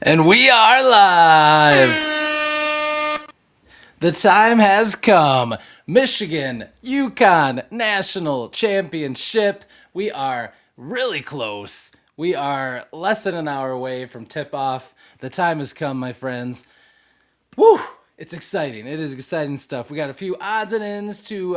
And we are live. The time has come. Michigan, UCONN National Championship. We are really close. We are less than an hour away from tip-off. The time has come, my friends. Woo! It's exciting. It is exciting stuff. We got a few odds and ends to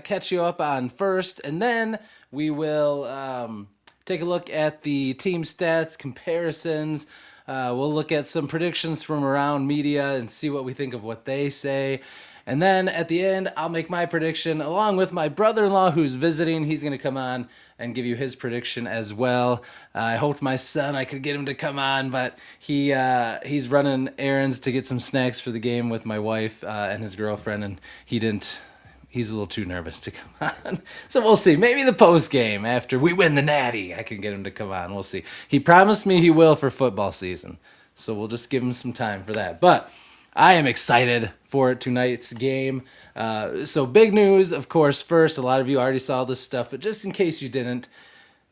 catch you up on first, and then we will take a look at the team stats, comparisons. We'll look at some predictions from around media and see what we think of what they say. And then at the end, I'll make my prediction along with my brother-in-law who's visiting. He's going to come on and give you his prediction as well. I hoped my son, I could get him to come on, but he's running errands to get some snacks for the game with my wife and his girlfriend, and he's a little too nervous to come on. So we'll see. Maybe the post game after we win the Natty, I can get him to come on. We'll see. He promised me he will for football season. So we'll just give him some time for that. But I am excited for tonight's game. So big news, of course, first. A lot of you already saw this stuff, but just in case you didn't,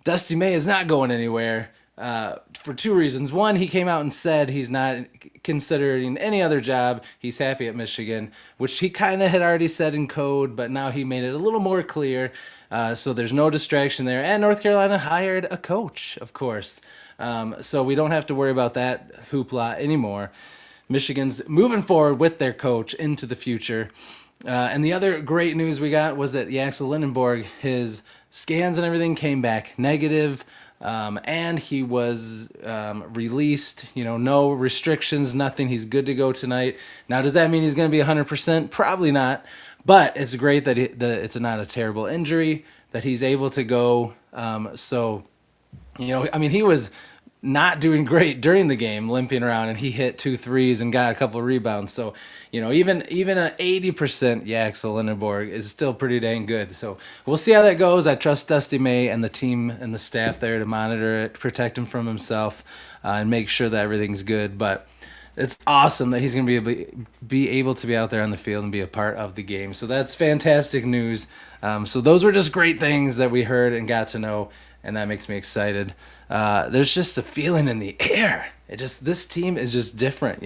Dusty May is not going anywhere. For two reasons. One, he came out and said he's not considering any other job. He's happy at Michigan, which he kind of had already said in code, but now he made it a little more clear. So there's no distraction there. And North Carolina hired a coach, of course. So we don't have to worry about that hoopla anymore. Michigan's moving forward with their coach into the future. And the other great news we got was that Axel Lindenborg, his scans and everything came back negative. And he was released, no restrictions, nothing. He's good to go tonight. Now, does that mean he's going to be 100%? Probably not. But it's great that it's not a terrible injury, that he's able to go. He was not doing great during the game, limping around, and he hit 2 threes and got a couple of rebounds. So, even an 80% Axel Lindenborg is still pretty dang good. So we'll see how that goes. I trust Dusty May and the team and the staff there to monitor it, protect him from himself, and make sure that everything's good. But it's awesome that he's going to be able to be out there on the field and be a part of the game. So that's fantastic news. So those were just great things that we heard and got to know, and that makes me excited. There's just a feeling in the air. This team is just different.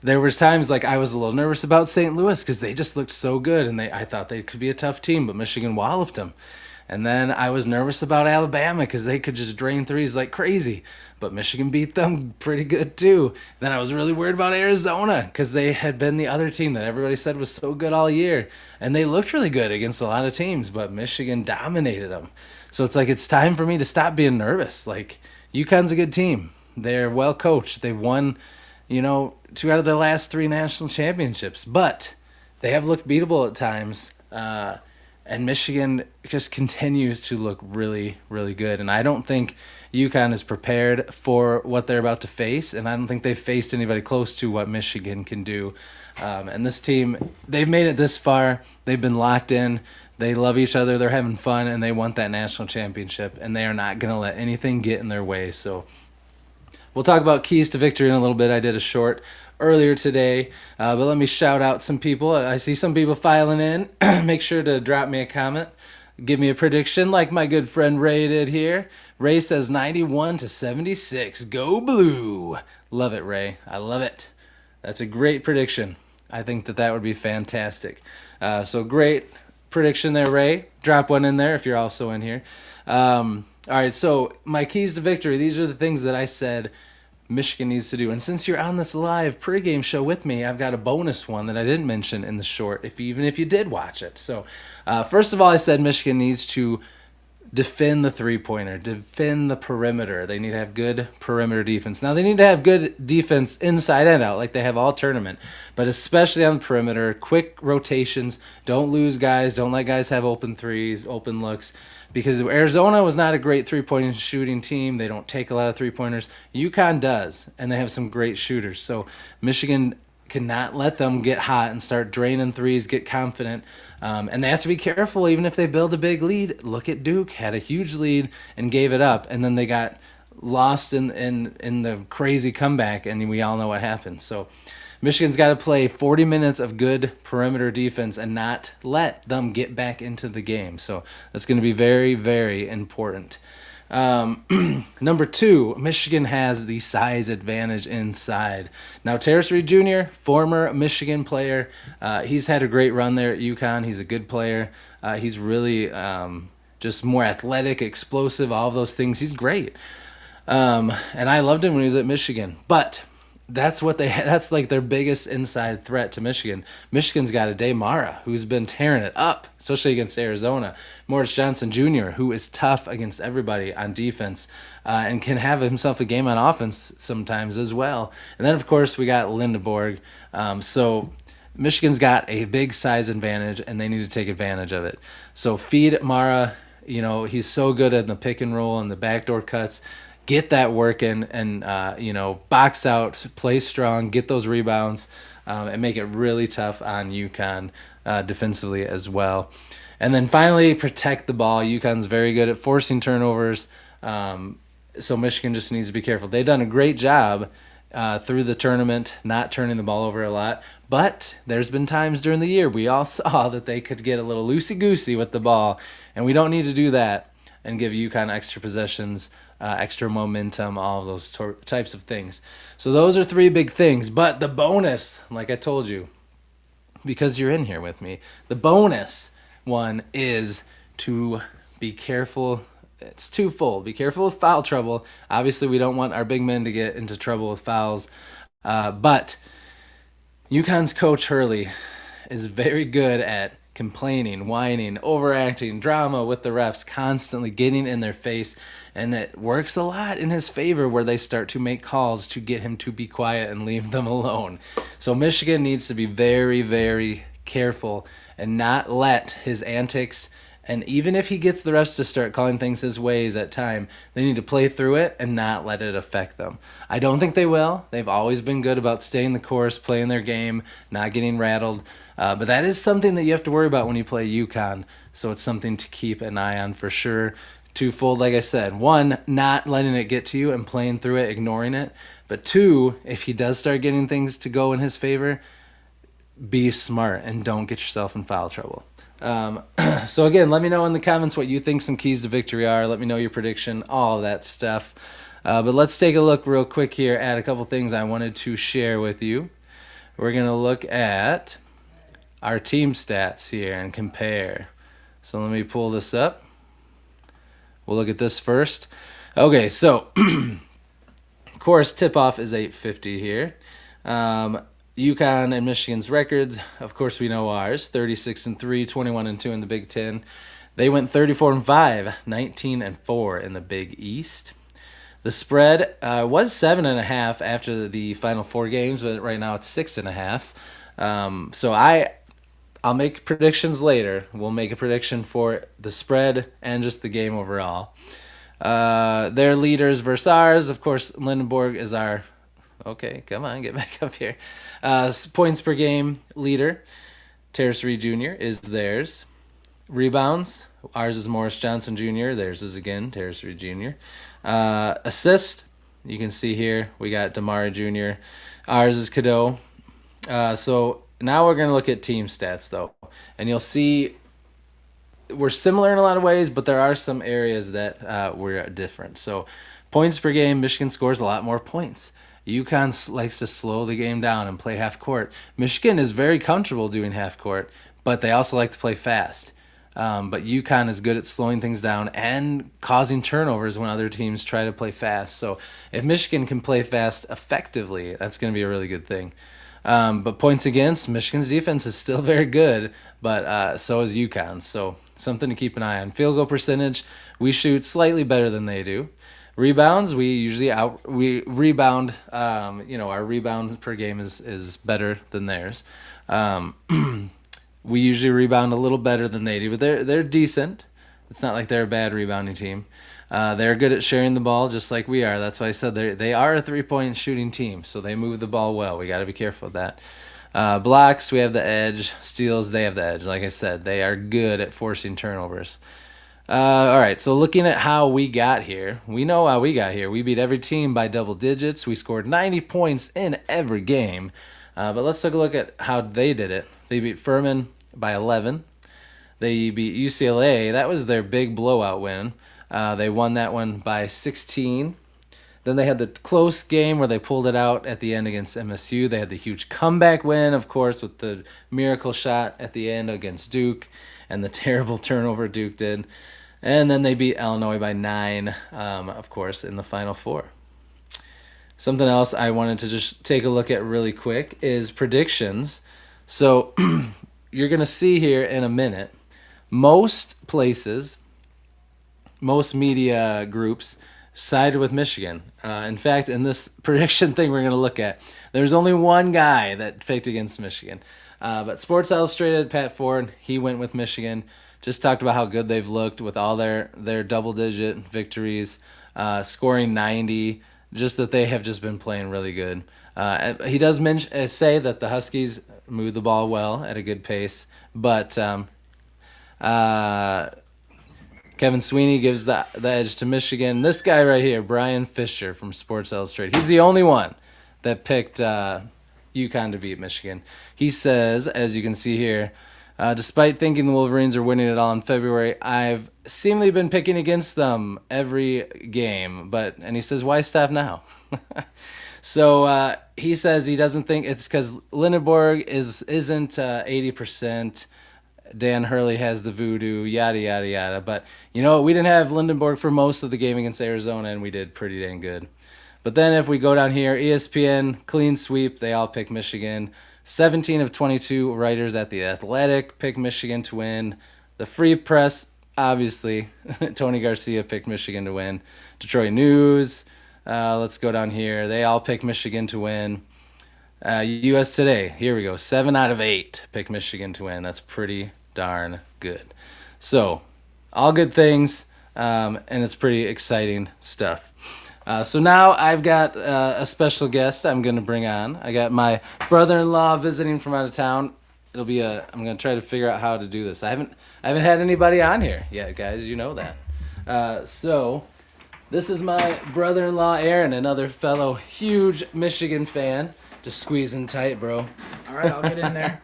There was times like I was a little nervous about St. Louis because they just looked so good, and I thought they could be a tough team, but Michigan walloped them. And then I was nervous about Alabama because they could just drain threes like crazy, but Michigan beat them pretty good too. Then I was really worried about Arizona because they had been the other team that everybody said was so good all year, and they looked really good against a lot of teams, but Michigan dominated them. So it's time for me to stop being nervous. Like, UConn's a good team. They're well coached. They've won, 2 out of their last 3 national championships. But they have looked beatable at times. And Michigan just continues to look really, really good. And I don't think UConn is prepared for what they're about to face. And I don't think they've faced anybody close to what Michigan can do. And this team, they've made it this far. They've been locked in. They love each other, they're having fun, and they want that national championship, and they are not going to let anything get in their way. So we'll talk about keys to victory in a little bit. I did a short earlier today, but let me shout out some people. I see some people filing in. Make sure to drop me a comment. Give me a prediction like my good friend Ray did here. Ray says 91-76. Go Blue. Love it, Ray. I love it. That's a great prediction. I think that would be fantastic. So great prediction there, Ray. Drop one in there if you're also in here. All right, so my keys to victory. These are the things that I said Michigan needs to do. And since you're on this live pregame show with me, I've got a bonus one that I didn't mention in the short, even if you did watch it. So first of all, I said Michigan needs to defend the three-pointer, defend the perimeter. They need to have good perimeter defense. Now, they need to have good defense inside and out like they have all tournament, but especially on the perimeter, quick rotations. Don't lose guys. Don't let guys have open threes, open looks, because Arizona was not a great three-point shooting team. They don't take a lot of three-pointers. UConn does, and they have some great shooters. So Michigan cannot let them get hot and start draining threes, get confident. And they have to be careful even if they build a big lead. Look at Duke, had a huge lead and gave it up, and then they got lost in the crazy comeback, and we all know what happened. So Michigan's got to play 40 minutes of good perimeter defense and not let them get back into the game. So that's going to be very, very important. Number two, Michigan has the size advantage inside. Now, Terrace Reed Jr., former Michigan player, he's had a great run there at UConn. He's a good player. He's really just more athletic, explosive, all of those things. He's great. And I loved him when he was at Michigan. But that's like their biggest inside threat to Michigan. Michigan's got a Mara who's been tearing it up, especially against Arizona. Morris Johnson Jr., who is tough against everybody on defense, and can have himself a game on offense sometimes as well. And then, of course, we got Lindeborg. So Michigan's got a big size advantage, and they need to take advantage of it. So feed Mara. He's so good at the pick and roll and the backdoor cuts. Get that working and, box out, play strong, get those rebounds, and make it really tough on UConn defensively as well. And then finally, protect the ball. UConn's very good at forcing turnovers, so Michigan just needs to be careful. They've done a great job through the tournament, not turning the ball over a lot. But there's been times during the year we all saw that they could get a little loosey-goosey with the ball, and we don't need to do that and give UConn extra possessions, extra momentum, all of those types of things. So those are three big things. But the bonus, like I told you, because you're in here with me, the bonus one is to be careful. It's twofold. Be careful with foul trouble. Obviously, we don't want our big men to get into trouble with fouls. But UConn's coach Hurley is very good at complaining, whining, overacting, drama with the refs, constantly getting in their face, and it works a lot in his favor where they start to make calls to get him to be quiet and leave them alone. So Michigan needs to be very, very careful and not let his antics, and even if he gets the refs to start calling things his ways at time, they need to play through it and not let it affect them. I don't think they will. They've always been good about staying the course, playing their game, not getting rattled. But that is something that you have to worry about when you play UConn. So it's something to keep an eye on for sure. Twofold, like I said. One, not letting it get to you and playing through it, ignoring it. But two, if he does start getting things to go in his favor, be smart and don't get yourself in foul trouble. So again, let me know in the comments what you think some keys to victory are. Let me know your prediction, all of that stuff. But let's take a look real quick here at a couple things I wanted to share with you. We're going to look at our team stats here and compare. So let me pull this up. We'll look at this first. Okay, so of course tip-off is 8:50 here. UConn and Michigan's records, of course we know ours, 36-3, 21-2 in the Big Ten. They went 34-5, 19-4 in the Big East. The spread was 7.5 after the final 4 games, but right now it's 6.5. So I'll make predictions later. We'll make a prediction for the spread and just the game overall. Their leaders versus ours, of course, Lindenborg is our... Okay, come on, get back up here. Points per game leader, Terrace Reed Jr. is theirs. Rebounds, ours is Morris Johnson Jr. Theirs is again Terrace Reed Jr. Assist, you can see here we got Damari Jr. Ours is Cadeau. So now we're going to look at team stats though, and you'll see we're similar in a lot of ways, but there are some areas that we're different. So points per game, Michigan scores a lot more points. UConn likes to slow the game down and play half court. Michigan is very comfortable doing half court, but they also like to play fast. But UConn is good at slowing things down and causing turnovers when other teams try to play fast. So if Michigan can play fast effectively, that's going to be a really good thing. But points against, Michigan's defense is still very good, but so is UConn's. So something to keep an eye on. Field goal percentage, we shoot slightly better than they do. Rebounds, we usually rebound. Our rebound per game is better than theirs. We usually rebound a little better than they do, but they're decent. It's not like they're a bad rebounding team. They're good at sharing the ball, just like we are. That's why I said they are a 3-point shooting team, so they move the ball well. We got to be careful with that. Blocks, we have the edge. Steals, they have the edge. Like I said, they are good at forcing turnovers. All right, so looking at how we got here, we know how we got here. We beat every team by double digits. We scored 90 points in every game. But let's take a look at how they did it. They beat Furman by 11. They beat UCLA. That was their big blowout win. They won that one by 16. Then they had the close game where they pulled it out at the end against MSU. They had the huge comeback win, of course, with the miracle shot at the end against Duke and the terrible turnover Duke did. And then they beat Illinois by 9, of course, in the Final Four. Something else I wanted to just take a look at really quick is predictions. So you're going to see here in a minute, most places, most media groups sided with Michigan. In fact, in this prediction thing we're going to look at, there's only one guy that picked against Michigan. But Sports Illustrated, Pat Ford, he went with Michigan. Just talked about how good they've looked with all their double-digit victories, scoring 90, just that they have just been playing really good. He does say that the Huskies move the ball well at a good pace, but Kevin Sweeney gives the edge to Michigan. This guy right here, Brian Fisher from Sports Illustrated, he's the only one that picked UConn to beat Michigan. He says, as you can see here, despite thinking the Wolverines are winning it all in February, I've seemingly been picking against them every game. And he says, why stop now? So he says he doesn't think it's because Lindenborg isn't 80%. Dan Hurley has the voodoo, yada, yada, yada. But, you know, we didn't have Lindenborg for most of the game against Arizona, and we did pretty dang good. But then if we go down here, ESPN, clean sweep, they all pick Michigan. 17 of 22 writers at The Athletic pick Michigan to win. The Free Press, obviously, Tony Garcia picked Michigan to win. Detroit News, let's go down here. They all pick Michigan to win. U.S. Today, here we go. 7 out of 8 pick Michigan to win. That's pretty darn good. So, all good things, and it's pretty exciting stuff. So now I've got a special guest I'm going to bring on. I got my brother-in-law visiting from out of town. I'm going to try to figure out how to do this. I haven't had anybody on here yet, guys. You know that. So this is my brother-in-law, Aaron, another fellow huge Michigan fan. Just squeezing tight, bro. All right, I'll get in there.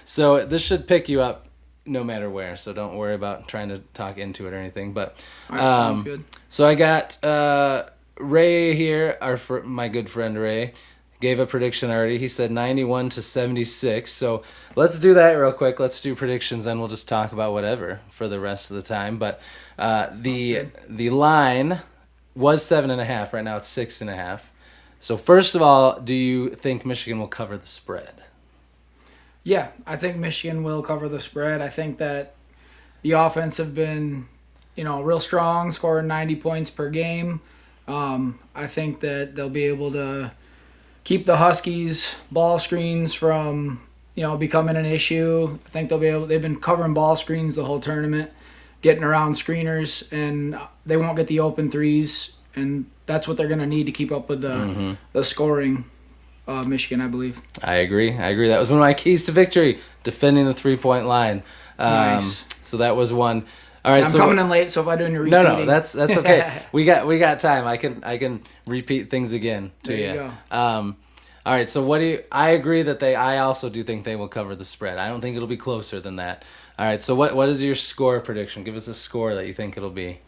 So this should pick you up no matter where, so don't worry about trying to talk into it or anything. But all right, sounds good. So I got Ray here, my good friend Ray, gave a prediction already. He said 91 to 76. So let's do that real quick. Let's do predictions, and we'll just talk about whatever for the rest of the time. But the line was 7.5. Right now it's 6.5. So first of all, do you think Michigan will cover the spread? Yeah, I think Michigan will cover the spread. I think that the offense have been, real strong, scoring 90 points per game. I think that they'll be able to keep the Huskies' ball screens from, becoming an issue. I think they've been covering ball screens the whole tournament, getting around screeners, and they won't get the open threes, and that's what they're going to need to keep up with the scoring of Michigan, I believe. I agree. That was one of my keys to victory, defending the three-point line. Nice. So that was one. All right, I'm coming in late, so if I do any repeating... No, that's okay. we got time. I can repeat things again to you. There you go. All right, so I agree that I also do think they will cover the spread. I don't think it'll be closer than that. All right, so what is your score prediction? Give us a score that you think it'll be.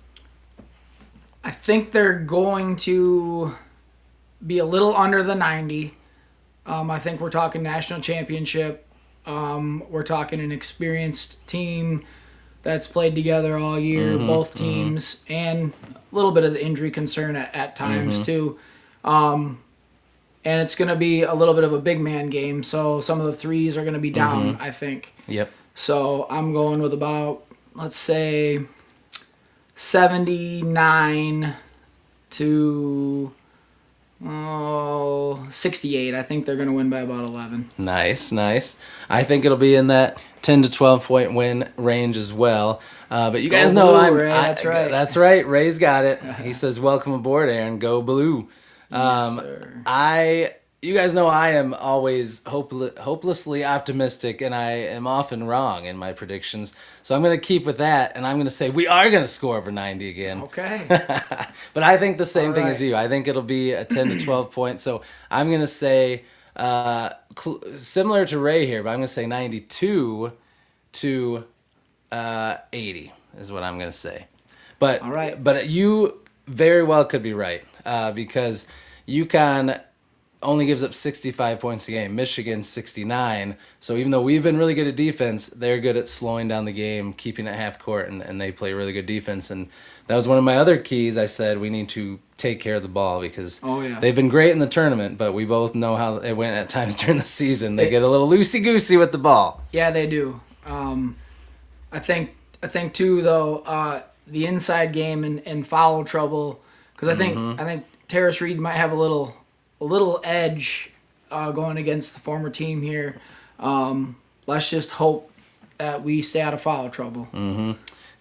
I think they're going to be a little under the 90. I think we're talking national championship. We're talking an experienced team that's played together all year, both teams, and a little bit of the injury concern at times too. And it's going to be a little bit of a big man game, so some of the threes are going to be down, I think. Yep. So I'm going with about, let's say, 79 to 68. I think they're going to win by about 11. Nice. I think it'll be in that 10 to 12 point win range as well. But you guys know Ray, that's right. That's right. Ray's got it. He says, "Welcome aboard, Aaron. Go blue." Yes, sir. You guys know I am always hopelessly optimistic, and I am often wrong in my predictions. So I'm going to keep with that, and I'm going to say we are going to score over 90 again. Okay. But I think the same thing right. as you. I think it'll be a 10 to 12 points. So I'm going to say similar to Ray here, but I'm going to say 92 to 80 is what I'm going to say. But All right. but you very well could be right because UConn only gives up 65 points a game. Michigan 69. So even though we've been really good at defense, they're good at slowing down the game, keeping it half court, and they play really good defense. And that was one of my other keys. I said we need to take care of the ball because they've been great in the tournament, but we both know how it went at times during the season. They get a little loosey-goosey with the ball. Yeah, they do. I think too though the inside game and foul trouble, because I think Terrace Reed might have a little edge going against the former team here. Let's just hope that we stay out of foul trouble.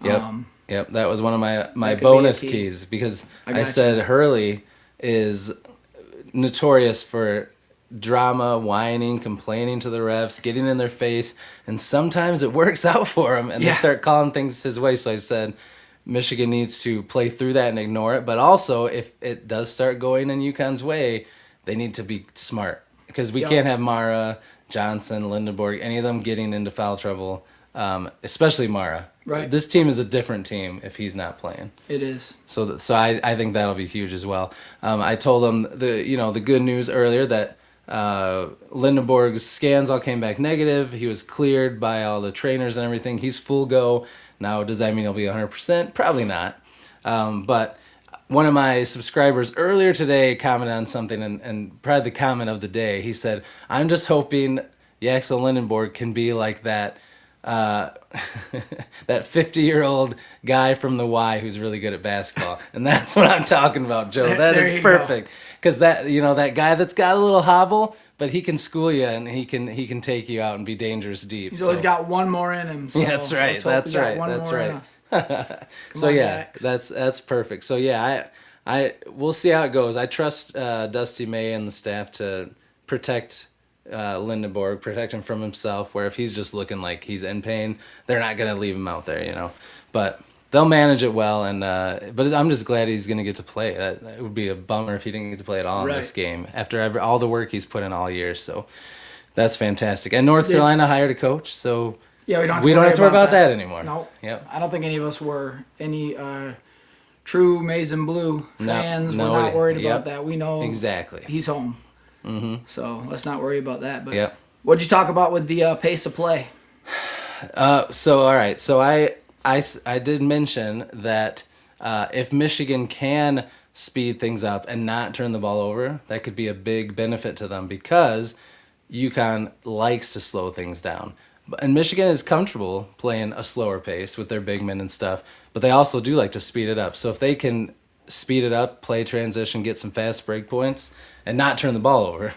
Yep, that was one of my bonus keys because I said Hurley is notorious for drama, whining, complaining to the refs, getting in their face, and sometimes it works out for them, and they start calling things his way. So I said Michigan needs to play through that and ignore it, but also if it does start going in UConn's way, they need to be smart because we can't have Mara, Johnson, Lindenborg, any of them getting into foul trouble, especially Mara. Right. This team is a different team if he's not playing. It is. So I think that'll be huge as well. I told them the good news earlier that Lindenborg's scans all came back negative. He was cleared by all the trainers and everything. He's full go. Now, does that mean he'll be 100%? Probably not. But one of my subscribers earlier today commented on something, and probably the comment of the day. He said, I'm just hoping Yaxel Lindenborg can be like that that 50-year-old guy from the Y who's really good at basketball. And that's what I'm talking about, Joe. That is perfect. Because that guy that's got a little hobble, but he can school you and he can take you out and be dangerous deep. He's always got one more in him. So yeah, that's right. That's right. So yeah, that's perfect. So yeah, we'll see how it goes. I trust Dusty May and the staff to protect Lindenborg, protect him from himself, where if he's just looking like he's in pain, they're not going to leave him out there, But they'll manage it well, and but I'm just glad he's going to get to play. It would be a bummer if he didn't get to play at all in this game after all the work he's put in all year. So that's fantastic. And North Carolina hired a coach, so yeah, we don't have to worry about that anymore. No, yep. I don't think any of us were any true Maize and Blue fans. No, we're not worried about that. We know exactly he's home. Mm-hmm. So let's not worry about that. But what'd you talk about with the pace of play? So all right. So I did mention that if Michigan can speed things up and not turn the ball over, that could be a big benefit to them because UConn likes to slow things down. And Michigan is comfortable playing a slower pace with their big men and stuff, but they also do like to speed it up. So if they can speed it up, play transition, get some fast break points, and not turn the ball over.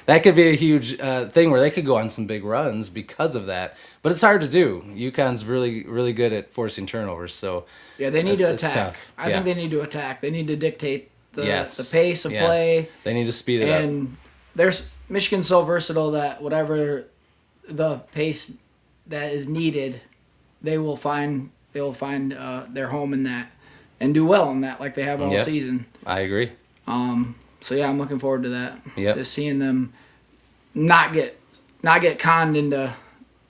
That could be a huge thing where they could go on some big runs because of that. But it's hard to do. UConn's really, really good at forcing turnovers. So yeah, they need to attack. I think they need to attack. They need to dictate the pace of play. They need to speed it up. And Michigan's so versatile that whatever the pace that is needed, they will find their home in that and do well in that like they have all season. I agree. So yeah, I'm looking forward to that. Yep. Just seeing them not get conned into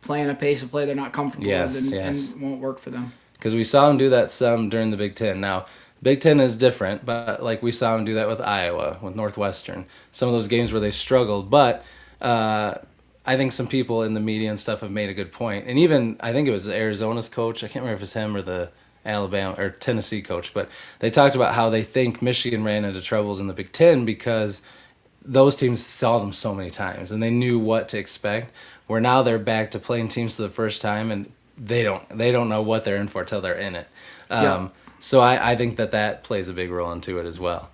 playing a pace of play they're not comfortable with and won't work for them. Because we saw them do that some during the Big Ten. Now, Big Ten is different, but like we saw them do that with Iowa, with Northwestern. Some of those games where they struggled, but I think some people in the media and stuff have made a good point. And even I think it was Arizona's coach. I can't remember if it's him or the Alabama or Tennessee coach, but they talked about how they think Michigan ran into troubles in the Big Ten because those teams saw them so many times and they knew what to expect. Where now they're back to playing teams for the first time and they don't know what they're in for till they're in it. So I think that plays a big role into it as well.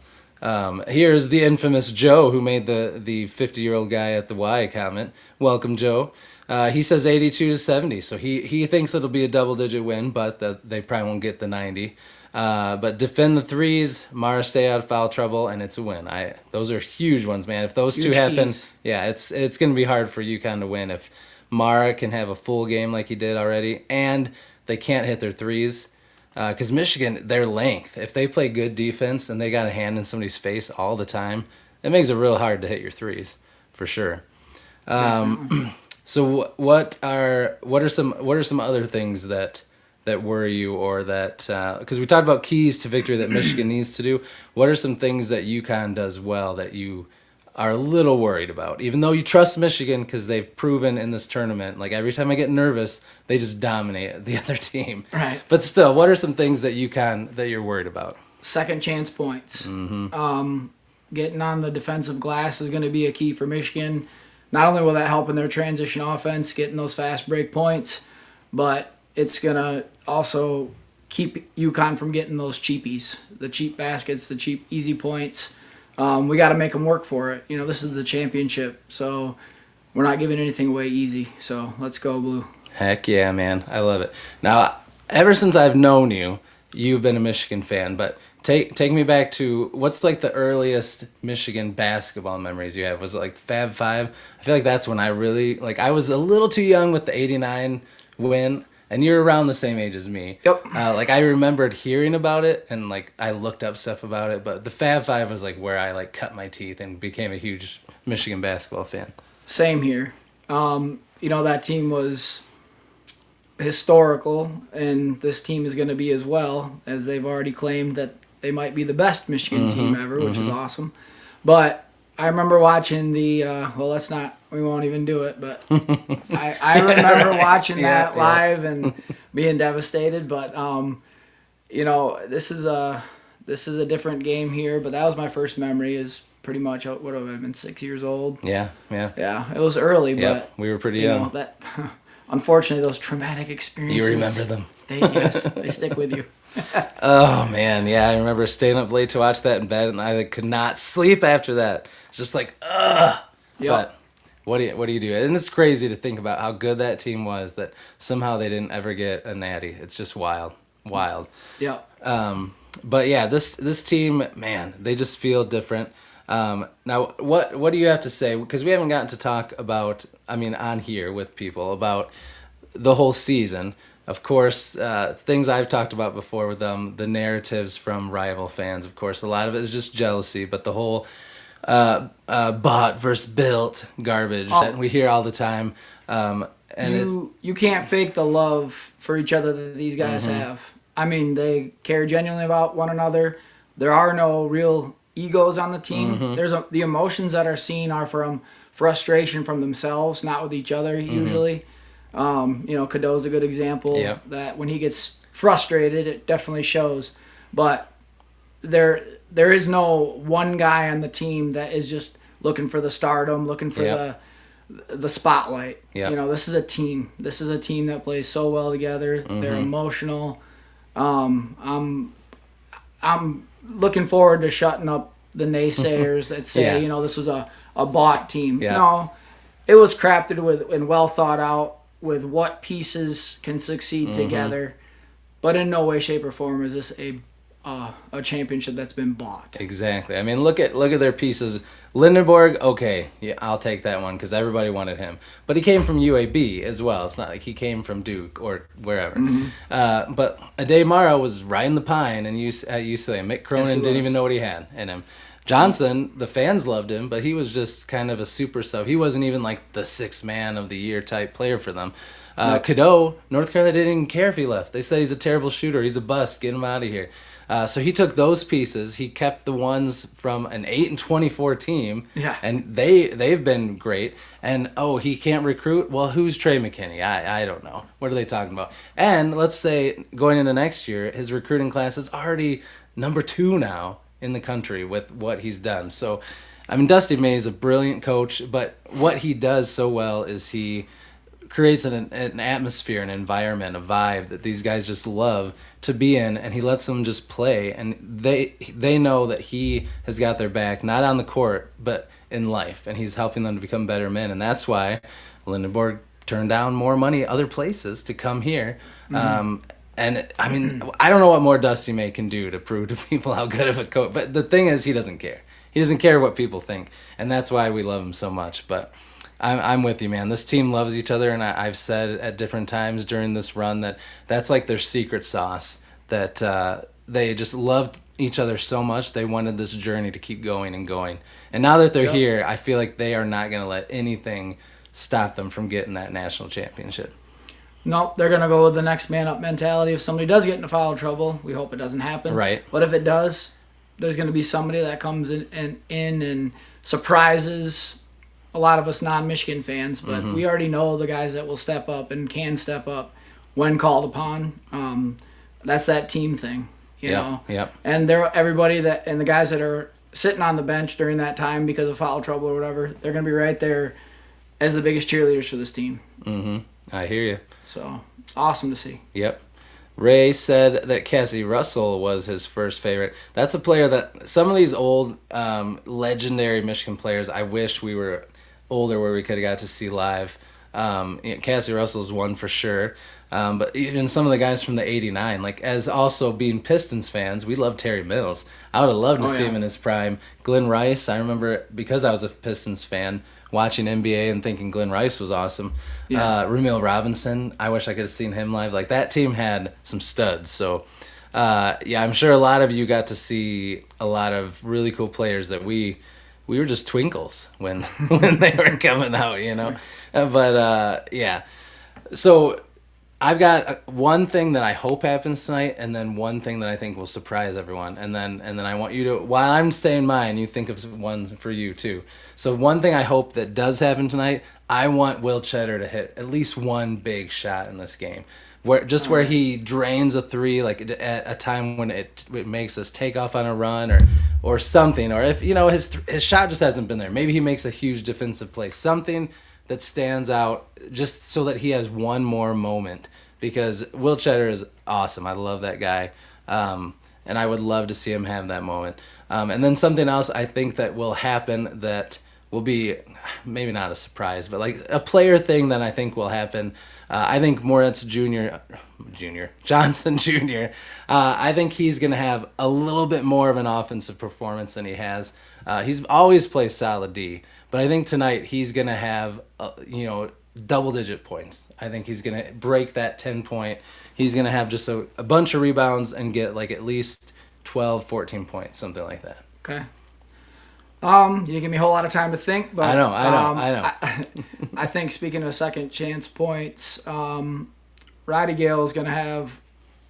Here's the infamous Joe who made the 50-year-old guy at the Y comment. Welcome, Joe. He says 82-70, so he thinks it'll be a double-digit win, but they probably won't get the 90. But defend the threes, Mara stay out of foul trouble, and it's a win. Those are huge ones, man. If those two happen, it's going to be hard for UConn to win. If Mara can have a full game like he did already, and they can't hit their threes, because Michigan, their length, if they play good defense and they got a hand in somebody's face all the time, it makes it real hard to hit your threes, for sure. So what are some other things that that worry you, or that because we talked about keys to victory that Michigan needs to do. What are some things that UConn does well that you are a little worried about, even though you trust Michigan because they've proven in this tournament, like every time I get nervous, they just dominate the other team. Right. But still, what are some things that that you're worried about? Second chance points. Getting on the defensive glass is going to be a key for Michigan. Not only will that help in their transition offense, getting those fast break points, but it's going to also keep UConn from getting those cheapies, the cheap baskets, the cheap easy points. We got to make them work for it. This is the championship, so we're not giving anything away easy. So let's go, Blue. Heck yeah, man. I love it. Now, ever since I've known you, you've been a Michigan fan, but take me back to what's like the earliest Michigan basketball memories you have? Was it like Fab Five? I feel like that's when I really, I was a little too young with the 89 win, and you're around the same age as me. Yep. I remembered hearing about it, and I looked up stuff about it, but the Fab Five was where I cut my teeth and became a huge Michigan basketball fan. Same here. That team was historical, and this team is going to be as well, as they've already claimed that they might be the best Michigan team ever, which is awesome. But I remember watching we won't even do it, but I remember watching that live and being devastated. But, this is a different game here, but that was my first memory, is pretty much, what have I been, 6 years old? Yeah. Yeah, it was early, but we were pretty young. Unfortunately, those traumatic experiences. You remember them. They stick with you. Oh man, yeah, I remember staying up late to watch that in bed, and I could not sleep after that. It's just ugh. Yep. But what do you do? And it's crazy to think about how good that team was, that somehow they didn't ever get a natty. It's just wild. Yeah. But yeah, this team, man, they just feel different. Now, what do you have to say? Because we haven't gotten to talk about, on here with people about the whole season. Of course, things I've talked about before with them, the narratives from rival fans. Of course, a lot of it is just jealousy, but the whole bought versus built garbage that we hear all the time. And you can't fake the love for each other that these guys have. They care genuinely about one another. There are no real egos on the team. There's the emotions that are seen are from frustration from themselves, not with each other usually. Cadeau's a good example that when he gets frustrated, it definitely shows. But there is no one guy on the team that is just looking for the stardom, looking for the spotlight. This is a team. This is a team that plays so well together. They're emotional. I'm looking forward to shutting up the naysayers that say, this was a bought team. Yeah. No, it was crafted with and well thought out with what pieces can succeed together. But in no way, shape, or form is this a championship that's been bought. Exactly. Look at their pieces. Lindenborg, okay, yeah, I'll take that one because everybody wanted him. But he came from UAB as well. It's not like he came from Duke or wherever. But Ade Mara was riding the pine at UCLA. Mick Cronin didn't even know what he had in him. Johnson, the fans loved him, but he was just kind of a super sub. He wasn't even the sixth man of the year type player for them. Cadeau, North Carolina didn't even care if he left. They said he's a terrible shooter. He's a bust. Get him out of here. So he took those pieces. He kept the ones from an 8-24 team, and they've been great. And he can't recruit. Well, who's Trey McKinney? I don't know. What are they talking about? And let's say going into next year, his recruiting class is already number 2 now in the country with what he's done. So, Dusty May is a brilliant coach, but what he does so well is he creates an atmosphere, an environment, a vibe that these guys just love to be in, and he lets them just play, and they know that he has got their back, not on the court, but in life, and he's helping them to become better men, and that's why Lindenborg turned down more money other places to come here. And I don't know what more Dusty May can do to prove to people how good of a coach, but the thing is, he doesn't care. He doesn't care what people think, and that's why we love him so much. But I'm with you, man. This team loves each other, and I've said at different times during this run that's like their secret sauce, that they just loved each other so much they wanted this journey to keep going and going. And now that they're here, I feel like they are not going to let anything stop them from getting that national championship. Nope, they're going to go with the next man up mentality. If somebody does get into foul trouble, we hope it doesn't happen. Right. But if it does, there's going to be somebody that comes in and surprises a lot of us non-Michigan fans. But we already know the guys that will step up and can step up when called upon. That's that team thing, you know. Yep. And everybody and the guys that are sitting on the bench during that time because of foul trouble or whatever, they're going to be right there as the biggest cheerleaders for this team. Mm-hmm. I hear you. So, awesome to see. Yep. Ray said that Cassie Russell was his first favorite. That's a player that some of these old legendary Michigan players, I wish we were older where we could have got to see live. Cassie Russell is one for sure. But even some of the guys from the 89, like as also being Pistons fans, we love Terry Mills. I would have loved to see him in his prime. Glenn Rice, I remember because I was a Pistons fan, watching NBA and thinking Glenn Rice was awesome. Yeah. Ramil Robinson, I wish I could have seen him live. Like that team had some studs. So, I'm sure a lot of you got to see a lot of really cool players that we were just twinkles when when they were coming out, you know. So I've got one thing that I hope happens tonight, and then one thing that I think will surprise everyone, and then I want you to, while I'm saying mine, you think of one for you too. So one thing I hope that does happen tonight, I want Will Cheddar to hit at least one big shot in this game, where he drains a three, like at a time when it makes us take off on a run or something, or if his shot just hasn't been there, maybe he makes a huge defensive play, something that stands out just so that he has one more moment, because Will Cheddar is awesome. I love that guy. And I would love to see him have that moment. And then something else I think that will happen that will be maybe not a surprise, but like a player thing that I think will happen. I think Moritz Johnson Jr., I think he's going to have a little bit more of an offensive performance than he has. He's always played solid D, but I think tonight he's going to have, double-digit points. I think he's going to break that 10-point. He's going to have just a bunch of rebounds and get like at least 12, 14 points, something like that. Okay. You didn't give me a whole lot of time to think, but I know. I think speaking of second chance points, Roddy Gale is going to have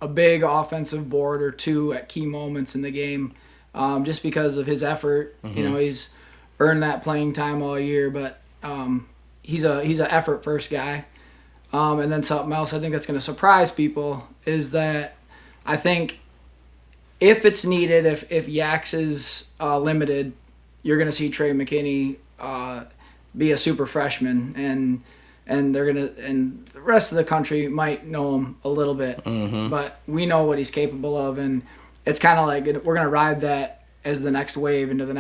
a big offensive board or two at key moments in the game, just because of his effort. Mm-hmm. He's earned that playing time all year, but he's an effort first guy. And then something else I think that's going to surprise people is that I think if it's needed, if Yax is limited, you're going to see Trey McKinney be a super freshman, and they're gonna, and the rest of the country might know him a little bit, but we know what he's capable of, and it's kind of like we're gonna ride that as the next wave into the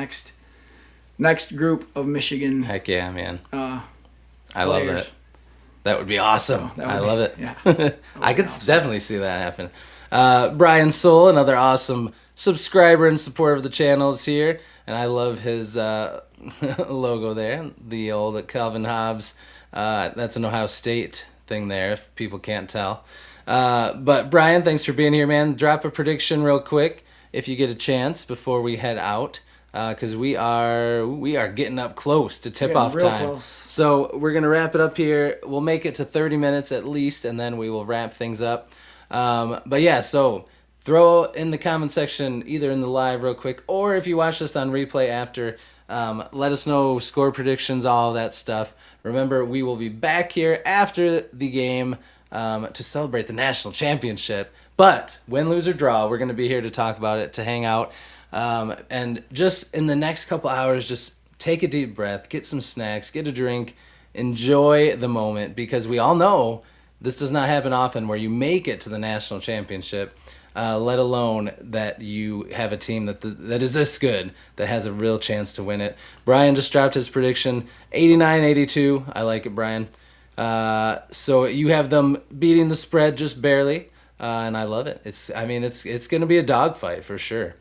next group of Michigan. Heck yeah, man! I players. love that. That would be awesome. I love it. Yeah, I could definitely see that happen. Brian Soul, another awesome subscriber and supporter of the channel, is here. And I love his logo there, the old Calvin Hobbs. That's an Ohio State thing there, if people can't tell. But Brian, thanks for being here, man. Drop a prediction real quick if you get a chance before we head out, because we are getting up close to tip-off time. Close. So we're going to wrap it up here. We'll make it to 30 minutes at least, and then we will wrap things up. But yeah, so throw in the comment section, either in the live real quick, or if you watch this on replay after, let us know score predictions, all of that stuff. Remember, we will be back here after the game to celebrate the national championship. But win, lose, or draw, we're going to be here to talk about it, to hang out. And just in the next couple hours, just take a deep breath, get some snacks, get a drink, enjoy the moment, because we all know this does not happen often where you make it to the national championship. Let alone that you have a team that is this good, that has a real chance to win it. Brian just dropped his prediction, 89-82. I like it, Brian. So you have them beating the spread just barely, and I love it. It's going to be a dogfight for sure.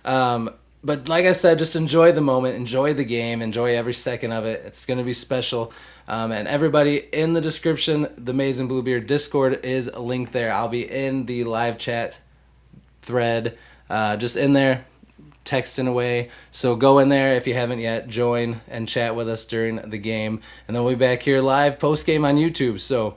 But like I said, just enjoy the moment, enjoy the game, enjoy every second of it. It's going to be special. And everybody, in the description, the Maize and Bluebeard Discord is linked there. I'll be in the live chat thread, just in there texting away, so go in there if you haven't yet, join and chat with us during the game, and then we'll be back here live post game on YouTube. So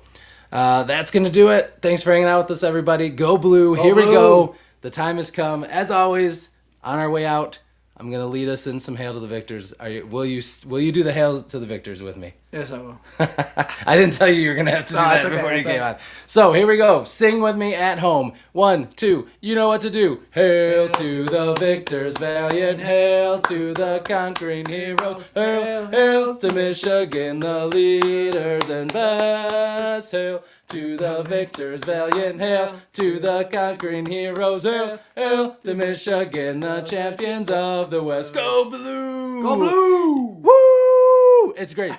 That's going to do it. Thanks for hanging out with us, everybody. Go Blue. Here we Blue. go. The time has come. As always, on our way out, I'm going to lead us in some Hail to the Victors. Will you do the Hail to the Victors with me? Yes, I will. I didn't tell you you were going to have to do that it's okay, before you it's came okay. on. So here we go. Sing with me at home. 1, 2. You know what to do. Hail to the victors, valiant. Hail to the conquering heroes. Hail, hail to Michigan, the leaders and best. Hail to the victors, valiant. Hail to the conquering heroes. Hail, hail to Michigan, the champions of the West. Go Blue! Go Blue! Woo! It's great.